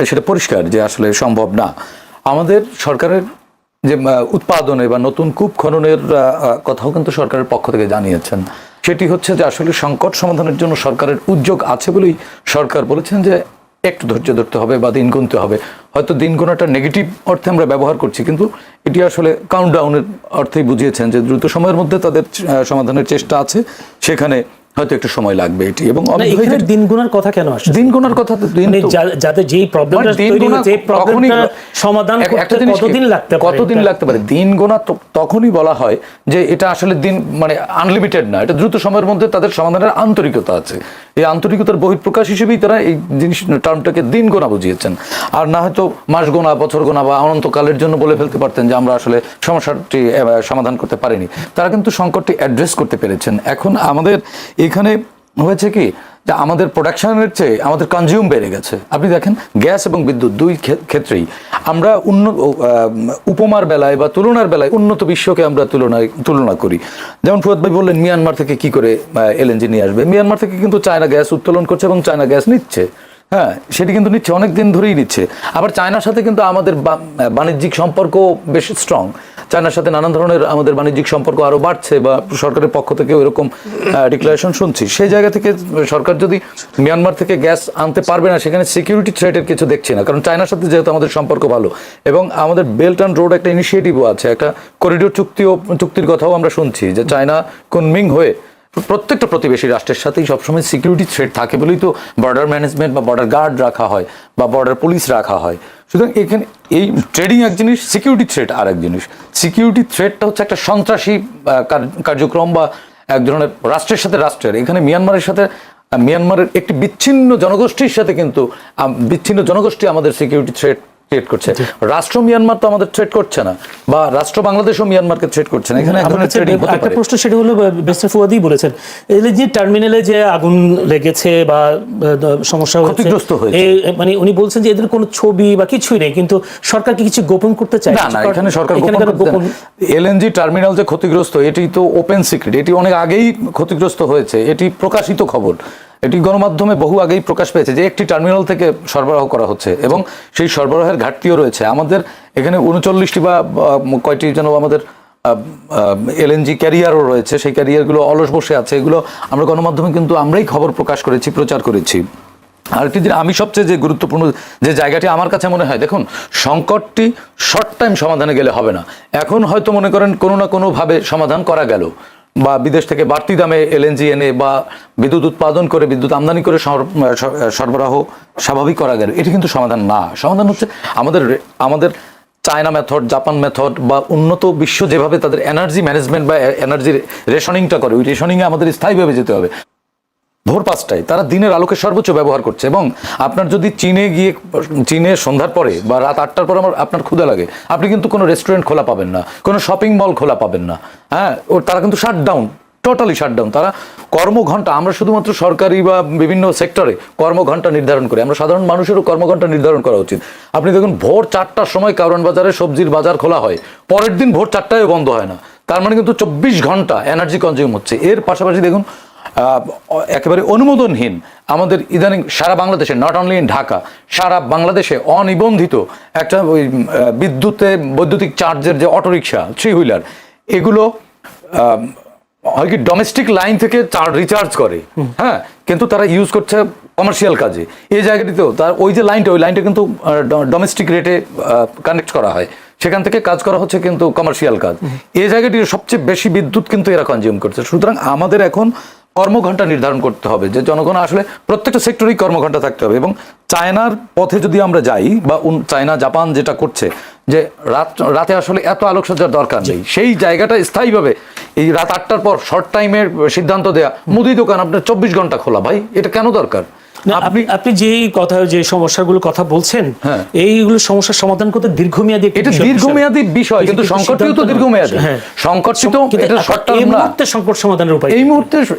সেটা পরিষ্কার যে আসলে সম্ভব না। আমাদের সরকারের যে উৎপাদনে বা নতুন কূপ খননের কথাও কিন্তু সরকারের পক্ষ থেকে জানিয়েছেন। সেটি হচ্ছে যে আসলে সংকট সমাধানের জন্য সরকারের উদ্যোগ আছে বলেই সরকার বলেছেন যে একটু ধৈর্য ধরতে হবে বা দিন গুনতে হবে। হয়তো দিন গোনাটা নেগেটিভ অর্থে আমরা ব্যবহার করছি, কিন্তু এটি আসলে কাউন্টডাউনের অর্থেই বুঝিয়েছেন যে দ্রুত সময়ের মধ্যে তাদের সমাধানের চেষ্টা আছে, সেখানে হয়তো একটু সময় লাগবে এটি। এবং দিন গুনার কথা কেন আসছে? দিন গোনার কথা যাতে যেই প্রবলেমটা তৈরি হয়েছে এই প্রবলেমটা সমাধান করতে কতদিন লাগতে পারে। দিন গোনা তখনই বলা হয় যে এটা আসলে দিন মানে আনলিমিটেড না, এটা দ্রুত সময়ের মধ্যে তাদের সমাধানের আন্তরিকতা আছে। এই আন্তরিকতার বহিঃপ্রকাশ হিসেবেই তারা এই জিনিস টার্মটাকে দিন গোনা বুঝিয়েছেন। আর না হয়তো মাস গোনা, বছর গোনা বা অনন্তকালের জন্য বলে ফেলতে পারতেন যে আমরা আসলে সমস্যাটি সমাধান করতে পারিনি। তারা কিন্তু সংকটটি অ্যাড্রেস করতে পেরেছেন। এখন আমাদের এখানে হয়েছে কি যে আমাদের প্রোডাকশনের চেয়ে আমাদের কনজিউম বেড়ে গেছে। আপনি দেখেন গ্যাস এবং বিদ্যুৎ দুই ক্ষেত্রেই আমরা উপমার বেলায় বা তুলনার বেলায় উন্নত বিশ্বকে আমরা তুলনা করি। যেমন ফুয়াদ ভাই বললেন মিয়ানমার থেকে কি করে এলএনজি নিয়ে আসবে। মিয়ানমার থেকে কিন্তু চায়না গ্যাস উত্তোলন করছে এবং চায়না গ্যাস নিচ্ছে। হ্যাঁ, সেটি কিন্তু নিচ্ছে, অনেক দিন ধরেই নিচ্ছে। আবার চায়নার সাথে কিন্তু আমাদের বাণিজ্যিক সম্পর্ক বেশ স্ট্রং। চায়নার সাথে নানান ধরনের আমাদের বাণিজ্যিক সম্পর্ক আরও বাড়ছে বা সরকারের পক্ষ থেকে এরকম ডিক্লারেশন শুনছি। সেই জায়গা থেকে সরকার যদি মিয়ানমার থেকে গ্যাস আনতে পারবে না, সেখানে সিকিউরিটি থ্রেটের কিছু দেখছি না, কারণ চায়নার সাথে যেহেতু আমাদের সম্পর্ক ভালো এবং আমাদের বেল্ট অ্যান্ড রোড একটা ইনিশিয়েটিভও আছে, একটা করিডোর চুক্তির কথাও আমরা শুনছি যে চায়না কুনমিং হয়ে প্রত্যেকটা প্রতিবেশী রাষ্ট্রের সাথেই সবসময় সিকিউরিটি থ্রেট থাকে বলেই তো বর্ডার ম্যানেজমেন্ট বা বর্ডার গার্ড রাখা হয় বা বর্ডার পুলিশ রাখা হয়। সুতরাং এখানে এই ট্রেডিং এক জিনিস, সিকিউরিটি থ্রেট আর এক জিনিস। সিকিউরিটি থ্রেটটা হচ্ছে একটা সন্ত্রাসী কার্যক্রম বা এক ধরনের রাষ্ট্রের সাথে রাষ্ট্রের। এখানে মিয়ানমারের একটি বিচ্ছিন্ন জনগোষ্ঠীর সাথে কিন্তু বিচ্ছিন্ন জনগোষ্ঠী আমাদের সিকিউরিটি থ্রেট থ্রেট করছে। রাষ্ট্র মিয়ানমার তো আমাদের থ্রেট করছে না, বা রাষ্ট্র বাংলাদেশও মিয়ানমারকে থ্রেট করছে না। এখানে একটা প্রশ্ন, সেটা হলো মিস্টার ফুয়াদি বলেছেন যে টার্মিনালে যে আগুন লেগেছে বা সমস্যা ক্ষতিগ্রস্ত হয়েছে, মানে উনি বলছেন যে এদের কোনো ছবি বা কিছুই নেই, কিন্তু সরকার কি কিছু গোপন করতে চায়? না, এখানে সরকার গোপন। এলএনজি টার্মিনাল যে ক্ষতিগ্রস্ত এটি তো ওপেন সিক্রেট, এটি অনেক আগেই ক্ষতিগ্রস্ত হয়েছে, এটি প্রকাশিত খবর। এটি গণমাধ্যমে বহু আগেই প্রকাশ পেয়েছে যে একটি টার্মিনাল থেকে সরবরাহ করা হচ্ছে এবং সেই সরবরাহের ঘাটতিও রয়েছে। আমাদের এখানে 39টি বা কয়টি যেন আমাদের এলএনজি ক্যারিয়ারও রয়েছে, সেই ক্যারিয়ারগুলো অলস বসে আছে। এগুলো আমরা গণমাধ্যমে কিন্তু আমরাই খবর প্রকাশ করেছি, প্রচার করেছি। আরেকটি দিন আমি সবচেয়ে যে গুরুত্বপূর্ণ যে জায়গাটি আমার কাছে মনে হয়, দেখুন সংকটটি শর্ট টাইম সমাধানে গেলে হবে না। এখন হয়তো মনে করেন কোনো না কোনোভাবে সমাধান করা গেল, বা বিদেশ থেকে বাড়তি দামে এলএনজি এনে বা বিদ্যুৎ উৎপাদন করে বিদ্যুৎ আমদানি করে সরবরাহ স্বাভাবিক করা গেল, এটি কিন্তু সমাধান না। সমাধান হচ্ছে আমাদের চায়না মেথড, জাপান মেথড বা উন্নত বিশ্ব যেভাবে তাদের এনার্জি ম্যানেজমেন্ট বা এনার্জি রেশনিংটা করে, ওই রেশনিংয়ে আমাদের স্থায়ীভাবে যেতে হবে। ভোর 5টায় তারা দিনের আলোকে সর্বোচ্চ ব্যবহার করছে, এবং আপনার যদি চীনে সন্ধ্যার পরে বা রাত 8টার পরে আপনার ক্ষুধা লাগে, আপনি কিন্তু কোনো রেস্টুরেন্ট খোলা পাবেন না, কোনো শপিং মল খোলা পাবেন না। হ্যাঁ, তারা কিন্তু শাটডাউন, টোটালি শাটডাউন। তারা কর্মঘণ্টা, আমরা শুধুমাত্র সরকারি বা বিভিন্ন সেক্টরে কর্মঘণ্টা নির্ধারণ করি, আমরা সাধারণ মানুষেরও কর্মঘণ্টা নির্ধারণ করা উচিত। আপনি দেখুন ভোর 4টার সময় কারওয়ান বাজারে সবজির বাজার খোলা হয়, পরের দিন ভোর 4টায় বন্ধ হয় না। তার মানে কিন্তু 24 ঘন্টা এনার্জি কনজিউম হচ্ছে। এর পাশাপাশি দেখুন একেবারে অনুমোদনহীন আমাদের ইদানিং সারা বাংলাদেশে, নট অনলি ইন ঢাকা, সারা বাংলাদেশে অনিবন্ধিত একটা ওই বৈদ্যুতিক চার্জের যে অটোরিকশা, 3 হুইলার, এগুলো হয় কি ডোমেস্টিক লাইন থেকে রিচার্জ করে, হ্যাঁ, কিন্তু তারা ইউজ করছে কমার্শিয়াল কাজে। এই জায়গাটিতেও তার ওই যে লাইনটা, ওই লাইনটা কিন্তু ডোমেস্টিক রেটে কানেক্ট করা হয়, সেখান থেকে কাজ করা হচ্ছে কিন্তু কমার্শিয়াল কাজ। এই জায়গাটির সবচেয়ে বেশি বিদ্যুৎ কিন্তু এরা কনজিউম করছে। সুতরাং আমাদের এখন কর্মঘণ্টা নির্ধারণ করতে হবে যে জনগণ আসলে প্রত্যেকটা সেক্টরেই কর্মঘণ্টা থাকতে হবে। এবং চায়নার পথে যদি আমরা যাই, বা চায়না জাপান যেটা করছে যে রাতে আসলে এত আলোকসজ্জার দরকার নেই, সেই জায়গাটা স্থায়ীভাবে এই রাত 8টার পর শর্ট টাইমের সিদ্ধান্ত দেয়া, মুদি দোকান আপনার 24 ঘন্টা খোলা, ভাই এটা কেন দরকার? আপনি যেই কথা, যে সমস্যাগুলোর কথা বলছেন, এইগুলো সমস্যার সমাধান করতে দীর্ঘমেয়াদী, এটা দীর্ঘমেয়াদী বিষয়, কিন্তু সংকটটিও তো দীর্ঘমেয়াদী। সংকটটি তো এটা শর্ট টার্ম না। সংকট সমাধানের উপায়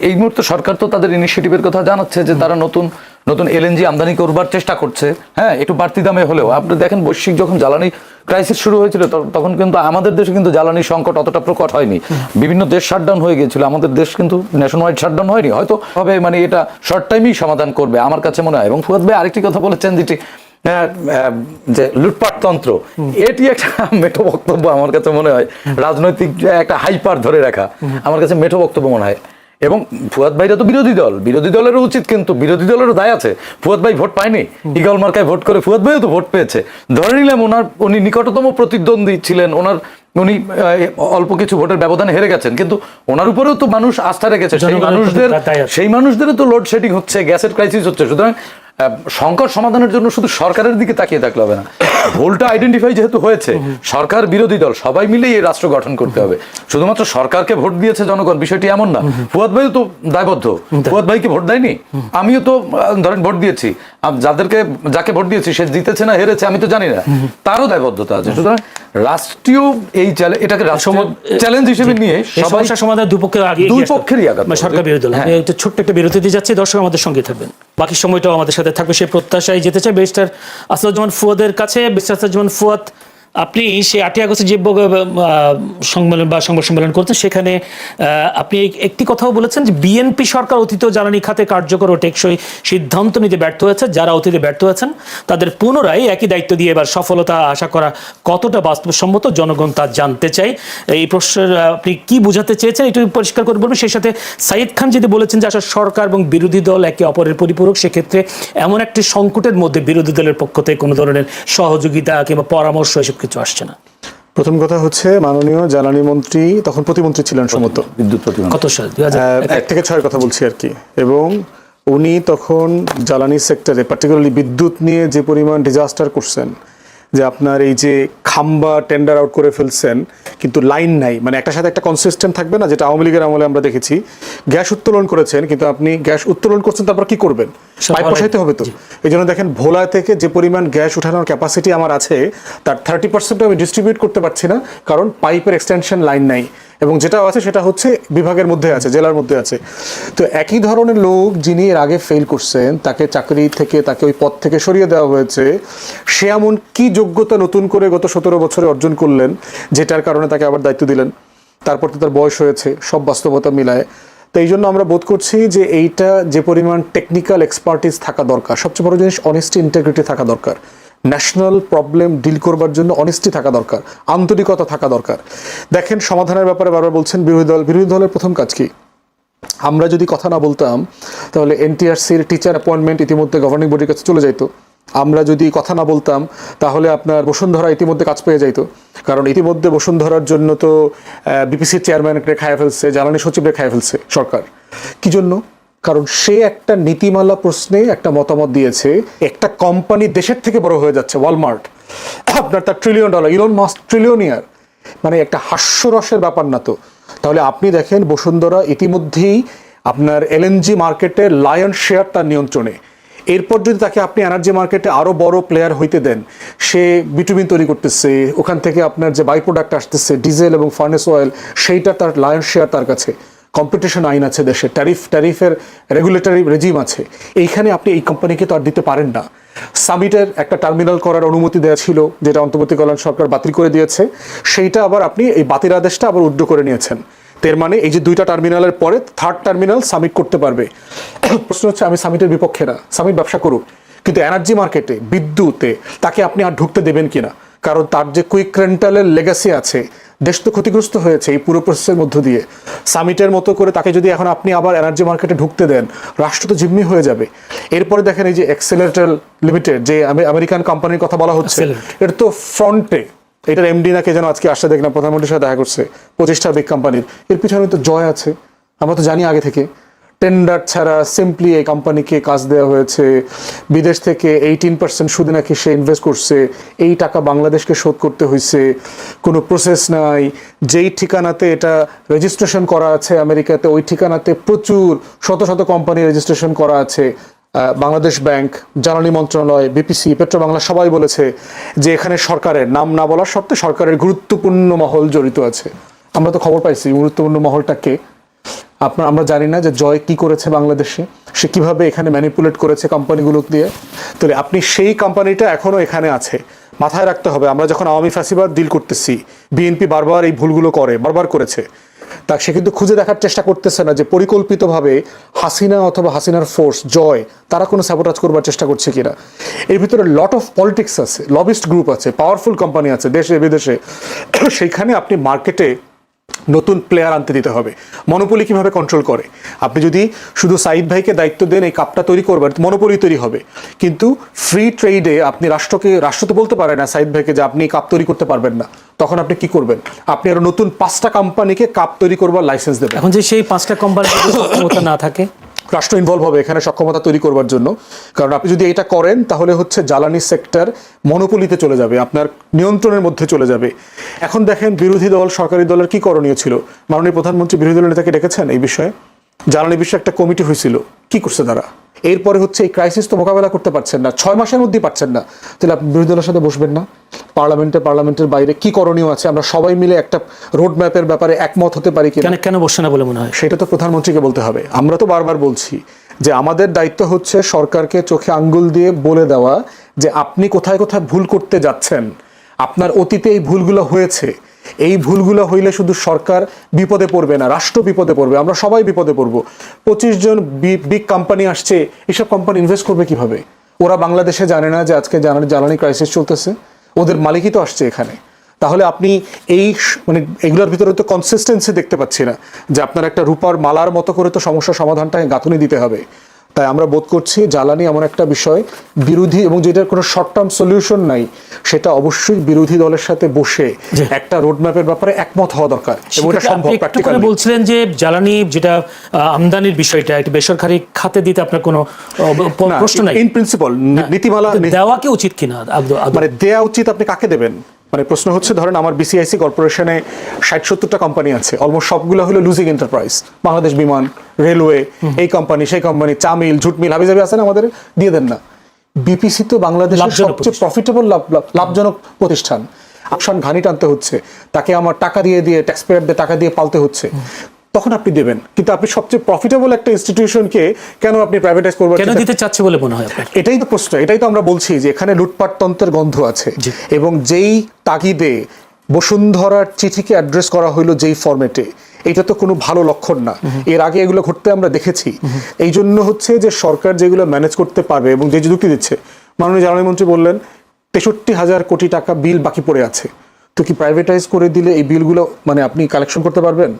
এই মুহূর্তে সরকার তো তাদের ইনিশিয়েটিভের কথা জানাচ্ছে যে তারা নতুন এলএনজি আমদানি করবার চেষ্টা করছে, হ্যাঁ, একটু বাড়তি দামে হলেও। আপনি দেখেন বৈশ্বিক যখন জ্বালানি ক্রাইসিস শুরু হয়েছিল, তখন কিন্তু আমাদের দেশে কিন্তু জ্বালানি সংকট অতটা প্রকট হয়নি। বিভিন্ন দেশ শাটডাউন হয়ে গিয়েছিল, আমাদের দেশ কিন্তু ন্যাশন ওয়াইড শাটডাউন হয়নি। হয়তো হবে মানে এটা শর্ট টাইমেই সমাধান করবে আমার কাছে মনে হয়। এবং ফুয়াদ ভাই আরেকটি কথা বলেছেন যেটি যে লুটপাট তন্ত্র, এটি একটা মেঠো বক্তব্য আমার কাছে মনে হয়, রাজনৈতিক একটা হাইপার ধরে রাখা আমার কাছে মেঠো বক্তব্য মনে হয়। এবং ফুয়াদ ভাইরা তো বিরোধী দলেরও উচিত, কিন্তু বিরোধী দলেরও দায় আছে। ফুয়াদ ভাই ভোট পায়নি, ইগল মার্কায় ভোট করে ফুয়াদ ভাইও তো ভোট পেয়েছে। ধরে নিলাম উনি নিকটতম প্রতিদ্বন্দ্বী ছিলেন, উনি অল্প কিছু ভোটের ব্যবধানে হেরে গেছেন, কিন্তু ওনার উপরেও তো মানুষ আস্থা রেখেছে। সেই মানুষদেরও তো লোডশেডিং হচ্ছে, গ্যাসের ক্রাইসিস হচ্ছে। সুতরাং সংকট সমাধানের জন্য শুধু সরকারের দিকে তাকিয়ে থাকলে হবে না। ভুলটা আইডেন্টিফাই যেহেতু হয়েছে, সরকার বিরোধী দল সবাই মিলেই এই রাষ্ট্র গঠন করতে হবে। শুধুমাত্র সরকারকে ভোট দিয়েছে জনগণ, বিষয়টি এমন না। ফুয়াদ ভাইও তো দায়বদ্ধ, ফুয়াদ ভাইকে ভোট দেয়নি, আমিও তো ধরেন ভোট দিয়েছি, যাকে ভোট দিয়েছি সে জিতেছে না হেরেছে আমি তো জানি না, তারও দায়বদ্ধতা আছে। সুতরাং রাষ্ট্রীয় এটাকে চ্যালেঞ্জ হিসেবে নিয়ে সমস্যা সমাধান দুই পক্ষেরই আঘাত, সরকার বিরোধী দল। ছোট্ট একটা বিরতিতে যাচ্ছি, দর্শক আমাদের সঙ্গে থাকবেন, বাকি সময়টাও আমাদের সাথে থাকবে সেই প্রত্যাশায় যেতে চাই ব্যারিস্টার আসাদুজ্জামান ফুয়াদের কাছে। ব্যারিস্টার আসাদুজ্জামান ফুয়াদ, আপনি সেই 8ই আগস্টে যে সম্মেলন বা সংবাদ সম্মেলন করছেন, সেখানে আপনি একটি কথাও বলেছেন যে বিএনপি সরকার অতীত জ্বালানি খাতে কার্যকর ও টেকসই সিদ্ধান্ত নিতে ব্যর্থ হয়েছে। যারা অতীতে ব্যর্থ হয়েছেন তাদের পুনরায় একই দায়িত্ব দিয়ে এবার সফলতা আশা করা কতটা বাস্তবসম্মত, জনগণ তা জানতে চাই। এই প্রশ্নের আপনি কি বোঝাতে চেয়েছেন একটু পরিষ্কার করে বলবেন। সেই সাথে সাইদ খান যদি বলেছেন যে আসলে সরকার এবং বিরোধী দল একে অপরের পরিপূরক, সেক্ষেত্রে এমন একটি সংকটের মধ্যে বিরোধী দলের পক্ষ থেকে কোনো ধরনের সহযোগিতা কিংবা পরামর্শ এসব কিছু আসছে না। প্রথম কথা হচ্ছে, মাননীয় জ্বালানি মন্ত্রী তখন প্রতিমন্ত্রী ছিলেন সম্ভবত, বিদ্যুৎ প্রতিমন্ত্রী, কত সাল 1 থেকে 6 কথা বলছি আর কি। এবং উনি তখন জ্বালানি সেক্টরে পার্টিকুলারলি বিদ্যুৎ নিয়ে যে পরিমাণ ডিজাস্টার করছেন, যে আপনার এই যে খাম্বা টেন্ডার আউট করে ফেলছেন কিন্তু লাইন নাই, মানে একটার সাথে একটা কনসিস্টেন্ট থাকবে না, যেটা আওয়ামী লীগের আমলে আমরা দেখেছি। গ্যাস উত্তোলন করেছেন, কিন্তু আপনি গ্যাস উত্তোলন করছেন, তারপর কি করবেন? পাইপ বসাইতে হবে তো। এই জন্য দেখেন ভোলা থেকে যে পরিমাণ গ্যাস উঠানোর ক্যাপাসিটি আমার আছে, তার 30% আমি ডিস্ট্রিবিউট করতে পারছি না, কারণ পাইপের এক্সটেনশন লাইন নাই। এবং যেটা আছে সেটা হচ্ছে বিভাগের মধ্যে আছে, জেলার মধ্যে আছে। তো একই ধরনের লোক যিনি এর আগে ফেল করছেন, তাকে চাকরি থেকে, তাকে ওই পদ থেকে সরিয়ে দেওয়া হয়েছে। সে এমন কি যোগ্যতা নতুন করে গত 17 বছরে অর্জন করলেন, যেটার কারণে তাকে আবার দায়িত্ব দিলেন? তারপর তো তার বয়স হয়েছে, সব বাস্তবতা মিলায়। তো এই জন্য আমরা বোধ করছি যে এইটা যে পরিমাণ টেকনিক্যাল এক্সপার্টিস থাকা দরকার, সবচেয়ে বড় জিনিস অনেস্টি, ইন্টেগ্রিটি থাকা দরকার। ন্যাশনাল প্রবলেম ডিল করবার জন্য অনেস্টি থাকা দরকার, আন্তরিকতা থাকা দরকার। দেখেন, সমাধানের ব্যাপারে বারবার বলছেন বিরোধী দলের প্রথম কাজ কি? আমরা যদি কথা না বলতাম তাহলে এনটিআরসির টিচার অ্যাপয়েন্টমেন্ট ইতিমধ্যে গভর্নিং বডির কাছে চলে যাইতো। আমরা যদি কথা না বলতাম তাহলে আপনার বসুন্ধরা ইতিমধ্যে কাজ পেয়ে যাইতো, কারণ ইতিমধ্যে বসুন্ধরার জন্য তো বিপিসির চেয়ারম্যানকে খাইয়ে ফেলছে, জ্বালানি সচিবরে খাইয়ে ফেলছে সরকার। কি জন্য? কারণ সে একটা নীতিমালা প্রশ্নে একটা মতামত দিয়েছে। একটা কোম্পানি দেশের থেকে বড় হয়ে যাচ্ছে, ওয়ালমার্ট, আপনার তার $1 ট্রিলিয়ন, ইলন মাস্ক ট্রিলিয়নিয়ার, মানে একটা হাস্যরসের ব্যাপার না তো। তাহলে আপনি দেখেন বসুন্ধরা ইতিমধ্যেই আপনার এলএনজি মার্কেটের লায়ন শেয়ার তার নিয়ন্ত্রণে। এরপর যদি তাকে আপনি এনার্জি মার্কেটে আরও বড় প্লেয়ার হইতে দেন, সে বিটুমিন তৈরি করতেছে, ওখান থেকে আপনার যে বাই প্রোডাক্ট আসতেছে ডিজেল এবং ফার্নেস অয়েল, সেইটা তার লায়ন শেয়ার তার কাছে। কম্পিটিশন আইন আছে দেশে, ট্যারিফের রেগুলেটরি রেজিম আছে। এইখানে আপনি এই কোম্পানিকে তো আর দিতে পারেন না। সামিটের একটা টার্মিনাল করার অনুমতি দেওয়া ছিল, যেটা অন্তর্বর্তীকালীন সরকার বাতিল করে দিয়েছে। সেইটা আবার আপনি এই বাতিল আদেশটা আবার উইথড্র করে নিয়েছেন। এর মানে এই যে 2টা টার্মিনালের পরে 3rd টার্মিনাল সামিট করতে পারবে। প্রশ্ন হচ্ছে, আমি সামিটের বিপক্ষে না, সামিট ব্যবসা করুক, কিন্তু এনার্জি মার্কেটে, বিদ্যুতে তাকে আপনি আর ঢুকতে দেবেন কিনা? কারণ তার যে কুইক রেন্টালের লেগাসি আছে, দেশ তো ক্ষতিগ্রস্ত হয়েছে এই পুরো প্রসেসের মধ্য দিয়ে। সামিটের মতো করে তাকে যদি এখন আপনি আবার এনার্জি মার্কেটে ঢুকতে দেন, রাষ্ট্র তো জিম্মি হয়ে যাবে। এরপরে দেখেন এই যে এক্সেলারেটর লিমিটেড, যে আমেরিকান কোম্পানির কথা বলা হচ্ছে, এটা তো ফ্রন্টে, এটার এমডি না কে যেন আজকে আসতে দেখলাম, প্রধানমন্ত্রীর সাথে দেখা করছে, 25টা বিগ কোম্পানির। এর পিছনে তো জয় আছে, আমরা তো জানি আগে থেকে। টেন্ডার ছাড়া সিম্পলি এই কোম্পানিকে কাজ দেওয়া হয়েছে। বিদেশ থেকে 18% সুদে নাকি সে ইনভেস্ট করছে, এই টাকা বাংলাদেশকে শোধ করতে হয়েছে। কোনো প্রসেস নাই। যেই ঠিকানাতে এটা রেজিস্ট্রেশন করা আছে আমেরিকাতে, ওই ঠিকানাতে প্রচুর শত শত কোম্পানি রেজিস্ট্রেশন করা আছে। বাংলাদেশ ব্যাংক, জ্বালানি মন্ত্রণালয়, বিপিসি, পেট্রোবাংলা সবাই বলেছে যে এখানে সরকারের নাম না বলার শর্তে সরকারের গুরুত্বপূর্ণ মহল জড়িত আছে। আমরা তো খবর পাইছি গুরুত্বপূর্ণ মহলটা কে। আমরা জানি না যে জয় কি করেছে বাংলাদেশে, সে কিভাবে এখানে ম্যানিপুলেট করেছে কোম্পানিগুলো দিয়ে। তাহলে আপনি সেই কোম্পানিটা এখনো এখানে আছে, মাথায় রাখতে হবে। আমরা যখন আওয়ামী ফ্যাসিবাদ ডিল করতেছি, বিএনপি বারবার এই ভুলগুলো বারবার করেছে। তা সে কিন্তু খুঁজে দেখার চেষ্টা করতেছে না যে পরিকল্পিতভাবে হাসিনা অথবা হাসিনার ফোর্স জয় তারা কোনো স্যাবোটাজ করবার চেষ্টা করছে কিনা। এর ভিতরে লট অফ পলিটিক্স আছে, লবিস্ট গ্রুপ আছে, পাওয়ারফুল কোম্পানি আছে দেশে বিদেশে। সেইখানে আপনি মার্কেটে নতুন প্লেয়ার আনতে দিতে হবে। মনোপলি কিভাবে কন্ট্রোল করে, আপনি যদি শুধু সাইদ ভাইকে দায়িত্ব দেন এই কাপটা তৈরি করবার, মনোপলি তৈরি হবে। কিন্তু ফ্রি ট্রেডে আপনি রাষ্ট্র তো বলতে পারে না সাইদ ভাইকে যে আপনি কাপ তৈরি করতে পারবেন না, তখন আপনি কি করবেন? আপনি আরো নতুন 5টা কোম্পানিকে কাপ তৈরি করবার লাইসেন্স দেবেন। এখন যে সেই 5টা কোম্পানির ক্ষমতা না থাকে, রাষ্ট্র ইনভলভ হবে এখানে সক্ষমতা তৈরি করবার জন্য। কারণ আপনি যদি এটা করেন তাহলে হচ্ছে জ্বালানি সেক্টর মনোপলিতে চলে যাবে, আপনার নিয়ন্ত্রণের মধ্যে চলে যাবে। এখন দেখেন বিরোধী দল সরকারি দলের কি করণীয় ছিল, মাননীয় প্রধানমন্ত্রী বিরোধী দলের নেতাকে ডেকেছেন এই বিষয়ে, জ্বালানি বিষয়ে একটা কমিটি হয়েছিল, কি করছে তারা? এরপরে হচ্ছে এই ক্রাইসিস তো মোকাবেলা করতে পারছেন না, 6 মাসের মধ্যেই পারছেন না, তাহলে আপনি বিরোধী দলের সাথে বসবেন না? পার্লামেন্টের বাইরে কি করণীয় আছে, আমরা সবাই মিলে একটা রোড ম্যাপের ব্যাপারে একমত হতে পারি কিনা? কেন বসছে না বলে মনে হয়? সেটা তো প্রধানমন্ত্রীকে বলতে হবে। আমরা তো বারবার বলছি যে আমাদের দায়িত্ব হচ্ছে সরকারকে চোখে আঙ্গুল দিয়ে বলে দেওয়া যে আপনি কোথায় কোথায় ভুল করতে যাচ্ছেন, আপনার অতীতে এই ভুলগুলো হয়েছে, এই ভুলগুলো হইলে শুধু সরকার বিপদে পড়বে না, রাষ্ট্র বিপদে পড়বে, আমরা সবাই বিপদে পড়বো। 25 জন বিগ কোম্পানি আসছে, এইসব কোম্পানি ইনভেস্ট করবে কিভাবে? ওরা বাংলাদেশে জানে না যে আজকে জ্বালানি ক্রাইসিস চলতেছে, ওদের মালিকই তো আসছে এখানে। তাহলে আপনি এই মানে এগুলোর ভিতরে তো কনসিস্টেন্সি দেখতে পাচ্ছি না যে আপনার একটা রূপার মালার মতো করে তো সমস্যা সমাধানটাকে গাঁথুনি দিতে হবে। তাই আমরা বোধ করছি জ্বালানি এমন একটা বিষয় বিরোধী, এবং যেটার কোনো শর্ট টার্ম সলিউশন নাই, সেটা অবশ্যই বিরোধী দলের সাথে বসে একটা রোডম্যাপের ব্যাপারে একমত হওয়া দরকার, এবং এটা সম্ভব। প্র্যাকটিক্যালি বলছিলেন যে জ্বালানি যেটা আমদানির বিষয়টা একটা বেসরকারি খাতে দিতে আপনার কোনো প্রশ্ন নাই, ইন প্রিন্সিপাল নীতিমালা দেওয়া কি উচিত কিনা? মানে দেয়া উচিত, আপনি কাকে দেবেন? মানে প্রশ্ন হচ্ছে ধরেন আমার বিসিআইসি কর্পোরেশনে 60-70টা কোম্পানি আছে, অলমোস্ট সবগুলো হলো লুজিং এন্টারপ্রাইজ, বাংলাদেশ বিমান, রেলওয়ে, এই কোম্পানি সেই কোম্পানি, চা মিল, ঝুট মিল, হাবিজাবি আছে না, আমাদের দিয়ে দেন না। বিপিসি তো বাংলাদেশের সবচেয়ে প্রফিটেবল লাভজনক প্রতিষ্ঠান, আকশান ঘানি টানতে হচ্ছে, তাকে আমার টাকা দিয়ে ট্যাক্স পেয়ারদের টাকা দিয়ে পালতে হচ্ছে, তখন আপনি দেবেন। কিন্তু আপনি সবচেয়ে প্রফিটেবল একটা ইনস্টিটিউশনকে কেন আপনি প্রাইভেটাইজ করবেন? কেন দিতে চাচ্ছে বলে মনে হয় আপনার? এটাই তো প্রশ্ন, এটাই তো আমরা বলছি যে এখানে লুটপাট তন্ত্রের গন্ধ আছে। এবং যেই তাগিদে বসুন্ধরার চিঠিকে অ্যাড্রেস করা হইলো যেই ফরম্যাটে, এটা তো কোনো ভালো লক্ষণ না। এর আগে এগুলো ঘটতে আমরা দেখেছি। এই জন্য হচ্ছে যে সরকার যেগুলো ম্যানেজ করতে পারবে এবং যে যুক্তি দিচ্ছে, মাননীয় জ্বালানি মন্ত্রী বললেন 63,000 কোটি টাকা বিল বাকি পড়ে আছে, তো কি প্রাইভেটাইজ করে দিলে এই বিলগুলো মানে আপনি কালেকশন করতে পারবেন?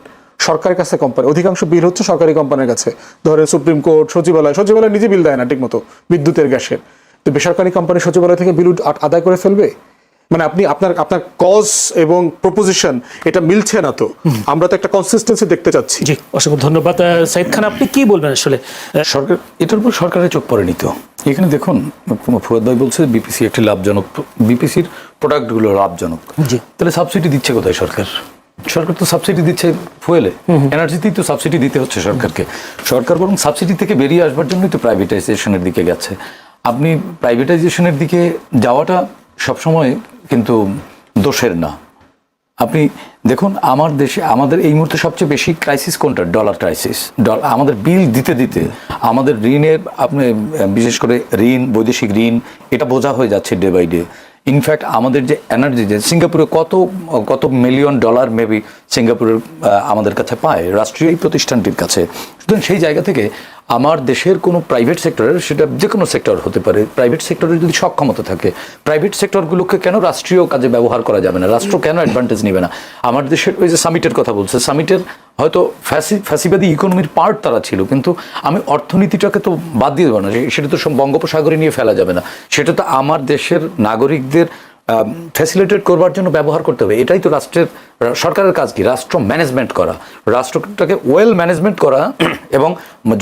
সরকারের কাছে কোম্পানি, অধিকাংশ বিল হচ্ছে সরকারি কোম্পানির কাছে, ধরেন সুপ্রিম কোর্ট, সচিবালয় নিজে বিল দেয় না ঠিক মতো বিদ্যুতের, গ্যাসের, তো বেসরকারি কোম্পানি সচিবালয় থেকে বিল আদায় করে ফেলবে। মানে আপনি আপনার কজ এবং প্রপোজিশন এটা মিলছে না, তো আমরা তো একটা কনসিস্টেন্সি দেখতে চাচ্ছি। জি, অসংখ্য ধন্যবাদ। সাইদ খান, আপনি কি বলবেন আসলে? সরকার এটার উপর সরকারের চোখ পড়েনি তো। এখানে দেখুন ফুয়াদ ভাই বলছে বিপিসি একটি লাভজনক, বিপিসির প্রোডাক্টগুলো লাভজনক, তাহলে সাবসিডি দিচ্ছে কোথায় সরকার? সরকার তো সাবসিডি দিচ্ছে ফুয়েলে, এনার্জিতেই তো সাবসিডি দিতে হচ্ছে সরকারকে। সরকার বরং সাবসিডি থেকে বেরিয়ে আসবার জন্যই তো প্রাইভেটাইজেশনের দিকে গেছে। আপনি প্রাইভেটাইজেশনের দিকে যাওয়াটা সবসময় কিন্তু দোষের না। আপনি দেখুন আমার দেশে আমাদের এই মুহূর্তে সবচেয়ে বেশি ক্রাইসিস কোনটা? Dollar crisis. আমাদের বিল দিতে দিতে আমাদের ঋণের, আপনি বিশেষ করে ঋণ, বৈদেশিক ঋণ, এটা বোঝা হয়ে যাচ্ছে ডে বাই ডে। ইনফ্যাক্ট আমাদের যে এনার্জি, যে সিঙ্গাপুরে কত মিলিয়ন ডলার মেবি সিঙ্গাপুরের আমাদের কাছে পায় রাষ্ট্রীয় এই প্রতিষ্ঠানটির কাছে। সুতরাং সেই জায়গা থেকে আমার দেশের কোনো প্রাইভেট সেক্টরের, সেটা যে কোনো সেক্টর হতে পারে, প্রাইভেট সেক্টরের যদি সক্ষমতা থাকে, প্রাইভেট সেক্টরগুলোকে কেন রাষ্ট্রীয় কাজে ব্যবহার করা যাবে না? রাষ্ট্র কেন অ্যাডভান্টেজ নেবে না? আমার দেশের ওই যে সামিটের কথা বলছে, সামিটের হয়তো ফ্যাসিবাদী ইকোনমির পার্ট তারা ছিল, কিন্তু আমি অর্থনীতিটাকে তো বাদ দিয়ে দেবো না, সেটা তো সব বঙ্গোপসাগরে নিয়ে ফেলা যাবে না, সেটা তো আমার দেশের নাগরিকদের ফ্যাসিলিটেট করবার জন্য ব্যবহার করতে হবে। এটাই তো সরকারের কাজ, কি? রাষ্ট্র ম্যানেজমেন্ট করা, রাষ্ট্রটাকে ওয়েল ম্যানেজমেন্ট করা এবং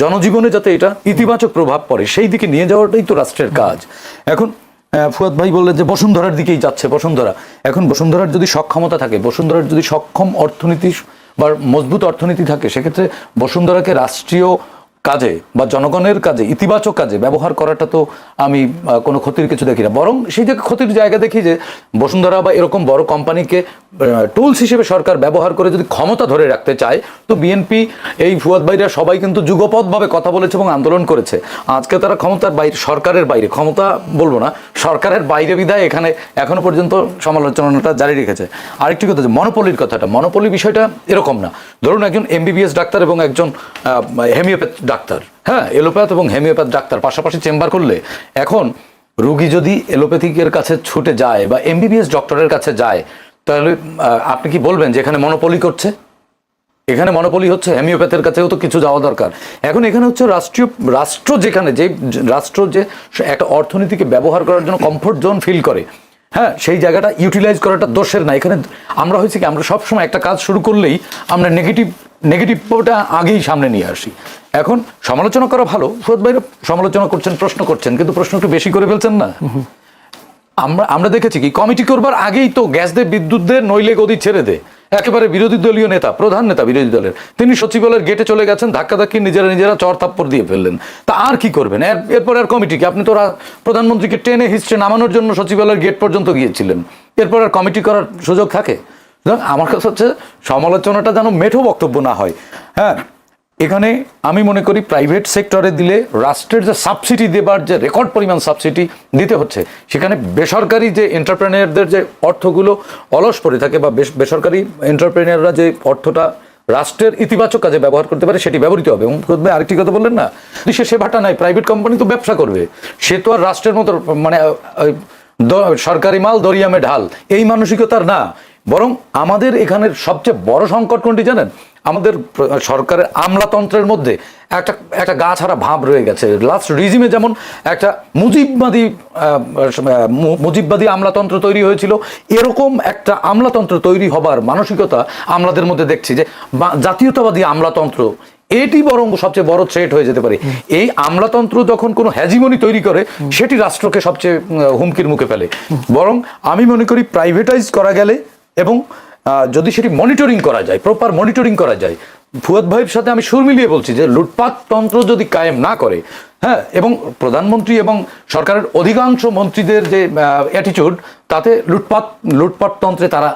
জনজীবনে যাতে এটা ইতিবাচক প্রভাব পড়ে সেই দিকে নিয়ে যাওয়াটাই তো রাষ্ট্রের কাজ। এখন ফুয়াদ ভাই বললেন যে বসুন্ধরার দিকেই যাচ্ছে বসুন্ধরা। এখন বসুন্ধরার যদি সক্ষমতা থাকে, বসুন্ধরার যদি সক্ষম অর্থনীতি বা মজবুত অর্থনীতি থাকে, সেক্ষেত্রে বসুন্ধরাকে রাষ্ট্রীয় কাজে বা জনগণের কাজে, ইতিবাচক কাজে ব্যবহার করাটা তো আমি কোনো ক্ষতির কিছু দেখি না। বরং সেই যে ক্ষতির জায়গা দেখি যে বসুন্ধরা বা এরকম বড় কোম্পানিকে টুলস হিসেবে সরকার ব্যবহার করে যদি ক্ষমতা ধরে রাখতে চায়, তো বিএনপি, এই ফুয়াদ ভাইরা সবাই কিন্তু যুগপৎভাবে কথা বলেছে এবং আন্দোলন করেছে। আজকে তারা ক্ষমতার বাইরে, সরকারের বাইরে, ক্ষমতা বলবো না, সরকারের বাইরে বিধায় এখানে এখনো পর্যন্ত সমালোচনাটা জারি রেখেছে। আরেকটি কথা, যে মনোপলির কথাটা, মনোপলি বিষয়টা এরকম না। ধরুন একজন এমবিবিএস ডাক্তার এবং একজন হোমিওপ্যাথ ডাক্তার, হ্যাঁ, এলোপ্যাথ এবং হোমিওপ্যাথ ডাক্তার পাশাপাশি চেম্বার করলে, এখন রোগী যদি এলোপ্যাথিকের কাছে ছুটে যায় বা এমবিবিএস ডক্টরের কাছে যায়, তাহলে আপনি কি বলবেন যে এখানে মনোপলি করছে? এখানে মনোপলি হচ্ছে, হোমিওপ্যাথের কাছেও তো কিছু যাওয়া দরকার। এখন এখানে হচ্ছে রাষ্ট্র যেখানে যে রাষ্ট্র যে একটা অর্থনীতিকে ব্যবহার করার জন্য কমফোর্ট জোন ফিল করে, হ্যাঁ, সেই জায়গাটা ইউটিলাইজ করাটা দোষের না। এখানে আমরা হয়েছে কি, আমরা সবসময় একটা কাজ শুরু করলেই আমরা নেগেটিভটা আগেই সামনে নিয়ে আসি। এখন সমালোচনা করা ভালো, ফুয়াদ ভাই সমালোচনা করছেন, প্রশ্ন করছেন, কিন্তু প্রশ্ন একটু বেশি করে ফেলছেন না? আমরা দেখেছি কি, কমিটি করবার আগেই তো গ্যাস দে, বিদ্যুৎ দে, নইলে গদি ছেড়ে দে, একেবারে বিরোধী দলীয় নেতা, প্রধান নেতা বিরোধী দলের, তিনি সচিবালয়ের গেটে চলে গেছেন, ধাক্কাধাক্কি নিজেরা চর থাপ্পড় দিয়ে ফেললেন। তা আর কি করবেন? এরপর আর কমিটিকে, আপনি তো প্রধানমন্ত্রীকে টেনে হিস্ট্রে নামানোর জন্য সচিবালয়ের গেট পর্যন্ত গিয়েছিলেন, এরপর আর কমিটি করার সুযোগ থাকে? আমার কাছে হচ্ছে সমালোচনাটা যেন মেঠো বক্তব্য না হয়। হ্যাঁ, এখানে আমি মনে করি প্রাইভেট সেক্টরে দিলে রাষ্ট্রের যে সাবসিডি দেবার যে রেকর্ড পরিমাণ সাবসিডি দিতে হচ্ছে, সেখানে বেসরকারি যে এন্টারপ্রেনিয়ারদের যে অর্থগুলো অলস পড়ে থাকে, বা বেসরকারি এন্টারপ্রেনিয়াররা যে অর্থটা রাষ্ট্রের ইতিবাচক কাজে ব্যবহার করতে পারে, সেটি ব্যবহৃত হবে। এবং আরেকটি কথা বললেন না, সে সেবাটা নাই, প্রাইভেট কোম্পানি তো ব্যবসা করবে, সে তো আর রাষ্ট্রের মতো মানে সরকারি মাল দরিয়ামে ঢাল, এই মানসিকতার না। বরং আমাদের এখানের সবচেয়ে বড় সংকট কোনটি জানেন? আমাদের সরকারের আমলাতন্ত্রের মধ্যে একটা গা ছাড়া ভাব রয়ে গেছে। লাস্ট রিজিমে যেমন একটা মুজিববাদী আমলাতন্ত্র তৈরি হয়েছিল, এরকম একটা আমলাতন্ত্র তৈরি হবার মানসিকতা আমলাদের মধ্যে দেখছি, যে জাতীয়তাবাদী আমলাতন্ত্র, এটি বরং সবচেয়ে বড় থ্রেট হয়ে যেতে পারে। এই আমলাতন্ত্র যখন কোনো হ্যাজিমনি তৈরি করে, সেটি রাষ্ট্রকে সবচেয়ে হুমকির মুখে ফেলে। বরং আমি মনে করি প্রাইভেটাইজ করা গেলে, এবং যদি সেটি মনিটরিং করা যায়, প্রপার মনিটরিং করা যায়, ফুয়াদ ভাইয়ের সাথে আমি সুর মিলিয়ে বলছি যে লুটপাট তন্ত্র যদি কায়েম না করে, হ্যাঁ, এবং প্রধানমন্ত্রী এবং সরকারের অধিকাংশ মন্ত্রীদের যে অ্যাটিটিউড, তাতে লুটপাট তন্ত্রে তারা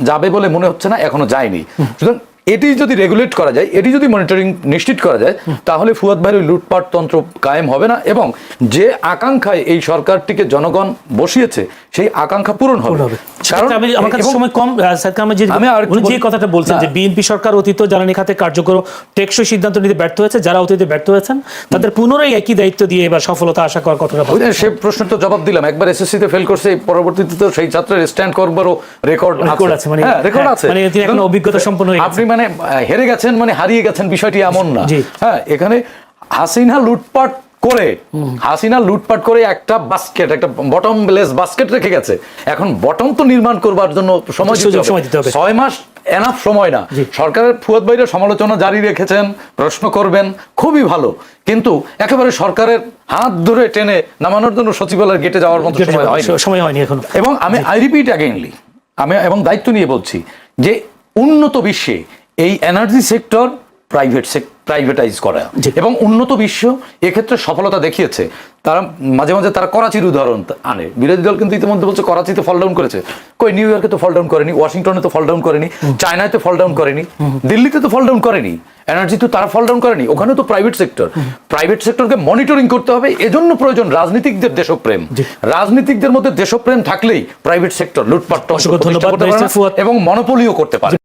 যাবে বলে মনে হচ্ছে না, এখনো যায়নি। সুতরাং এটি যদি রেগুলেট করা যায়, এটি যদি মনিটরিং নিশ্চিত করা যায়, তাহলে ফুয়াদ ভাইয়ের লুটপাট তন্ত্র কায়েম হবে না, এবং যে আকাঙ্ক্ষায় এই সরকারটিকে জনগণ বসিয়েছে, সেই আকাঙ্ক্ষা পূরণ হবে। কারণ আমার কাছে সময় কম, যে কথাটা বলছেন যে বিএনপি সরকার অতীত জ্বালানি খাতে কার্যকর টেকসই সিদ্ধান্ত নিতে ব্যর্থ হয়েছে, যারা অতীতে ব্যর্থ হয়েছেন তাদের পুনরায় একই দায়িত্ব দিয়ে এবার সফলতা আশা করার কথাটা সে প্রশ্ন তো জবাব দিলাম। একবার এসএসসিতে ফেল করছে, পরবর্তীতে তো সেই ছাত্রের স্ট্যান্ড করবারও রেকর্ড আছে, রেকর্ড আছে, মানে তিনি এখন অভিজ্ঞতা সম্পন্ন হয়ে আপনি মানে হেরে গেছেন মানে হারিয়ে গেছেন, বিষয়টি এমন না। হ্যাঁ, এখানে হাসিনা লুটপাট করে একটা বাস্কেট, একটা বটমলেস বাস্কেট রেখে গেছে। এখন বটম তো নির্মাণ করবার জন্য সময় দিতে হবে। 6 মাস এনাফ সময় না। সরকারের ফুয়াদ ভাইরা সমালোচনা জারি রেখেছেন, প্রশ্ন করবেন, খুবই ভালো, কিন্তু একেবারে সরকারের হাত ধরে টেনে নামানোর জন্য সচিবালয়ের গেটে যাওয়ার মতো সময় হয়নি এখন। এবং আই রিপিট অ্যাগেইনলি, আমি এবং দায়িত্ব নিয়ে বলছি যে উন্নত বিশ্বে এই এনার্জি সেক্টর প্রাইভেটাইজ করা, এবং উন্নত বিশ্ব এক্ষেত্রে সফলতা দেখিয়েছে। তারা মাঝে মাঝে তারা করাচির উদাহরণ আনে, বিরোধী দল কিন্তু ইতিমধ্যে বলছে করাচিতে ফল ডাউন করেছে। কই, নিউ ইয়র্কে তো ফল ডাউন করেনি, ওয়াশিংটনে তো ফল ডাউন করেনি, চায়নায় তো ফল ডাউন করেনি, দিল্লিতে তো ফল ডাউন করেনি, এনার্জি তো তারা ফল ডাউন করেনি, ওখানে তো প্রাইভেট সেক্টরকে মনিটরিং করতে হবে। এজন্য প্রয়োজন রাজনীতিকদের দেশপ্রেম। রাজনীতিকদের মধ্যে দেশপ্রেম থাকলেই প্রাইভেট সেক্টর লুটপাট এবং মনোপলিও করতে পারে।